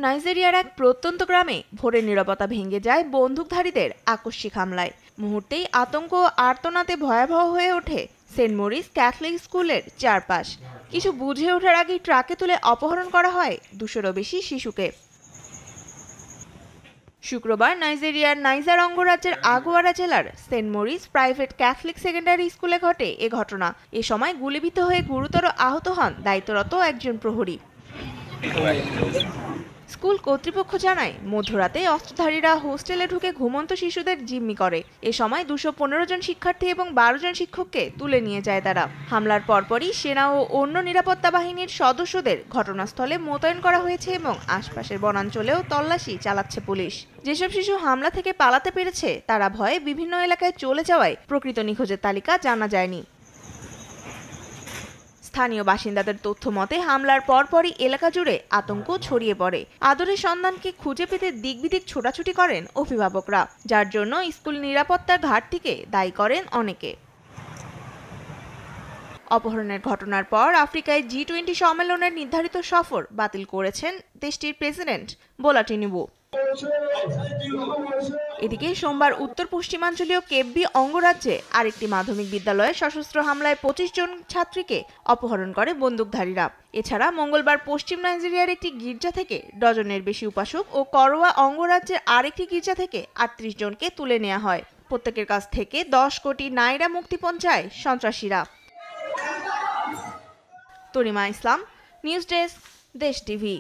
নাইজেরিয়ার এক প্রত্যন্ত গ্রামে ভোরের নীরবতা ভেঙে যায় বন্দুকধারীদের আকস্মিক হামলায়। মুহূর্তেই আতঙ্ক ও আর্তনাদে ভয়াবহ হয়ে ওঠে সেন্ট মরিস ক্যাথলিক স্কুলের চারপাশ। কিছু বুঝে ওঠার আগেই ট্রাকে তুলে অপহরণ করা হয় 200-রও বেশি শিশুকে। শুক্রবার নাইজেরিয়ার নাইজার অঙ্গরাজ্যের আগুয়ারা জেলার Saint Maurice private Catholic secondary স্কুলে ঘটে এ ঘটনা। এ সময় গুলিবিদ্ধ হয়ে গুরুতর আহত হন দায়িত্বরত একজন প্রহরী। স্কুল কর্তৃপক্ষ জানায়, মধ্যরাতে অস্ত্রধারীরা হোস্টেলে ঢুকে ঘুমন্ত শিশুদের জিম্মি করে। এ সময় 215 জন শিক্ষার্থী এবং 12 জন শিক্ষককে তুলে নিয়ে যায় তারা। হামলার পরপরই সেনা ও অন্য নিরাপত্তা বাহিনীর সদস্যদের ঘটনাস্থলে মোতায়েন করা হয়েছে এবং আশপাশের বনাঞ্চলেও তল্লাশি চালাচ্ছে পুলিশ। যেসব শিশু হামলা থেকে পালাতে পেরেছে তারা ভয়ে বিভিন্ন এলাকায় চলে যাওয়ায় প্রকৃত নিখোঁজের তালিকা জানা যায়নি। স্থানীয় বাসিন্দাদের তথ্য মতে হামলার পরপরই এলাকা জুড়ে আতঙ্ক ছড়িয়ে পড়ে। আদরের সন্তানকে খুঁজে পেতে দিকবিদিক ছোটাছুটি করেন অভিভাবকরা, যার জন্য স্কুল নিরাপত্তার ঘাটতিকে দায়ী করেন অনেকে। অপহরণের ঘটনার পর আফ্রিকায় G20 সম্মেলনের নির্ধারিত সফর বাতিল করেছেন দেশটির প্রেসিডেন্ট বোলা তিনুবু। এদিকে সোমবার উত্তর পশ্চিমাঞ্চলীয় কেব্বি অঙ্গরাজ্যে আরেকটি মাধ্যমিক বিদ্যালয়ে সশস্ত্র হামলায় 25 জন ছাত্রীকে অপহরণ করে বন্দুকধারীরা। এছাড়া মঙ্গলবার পশ্চিম নাইজেরিয়ার একটি গির্জা থেকে ডজনের বেশি উপাসক ও করোয়া অঙ্গরাজ্যের আরেকটি গির্জা থেকে 38 জনকে তুলে নেওয়া হয়। প্রত্যেকের কাছ থেকে 10 কোটি নাইরা মুক্তিপণ চায় সন্ত্রাসীরা। তরিমা ইসলাম, নিউজ ডেস্ক, দেশ টিভি।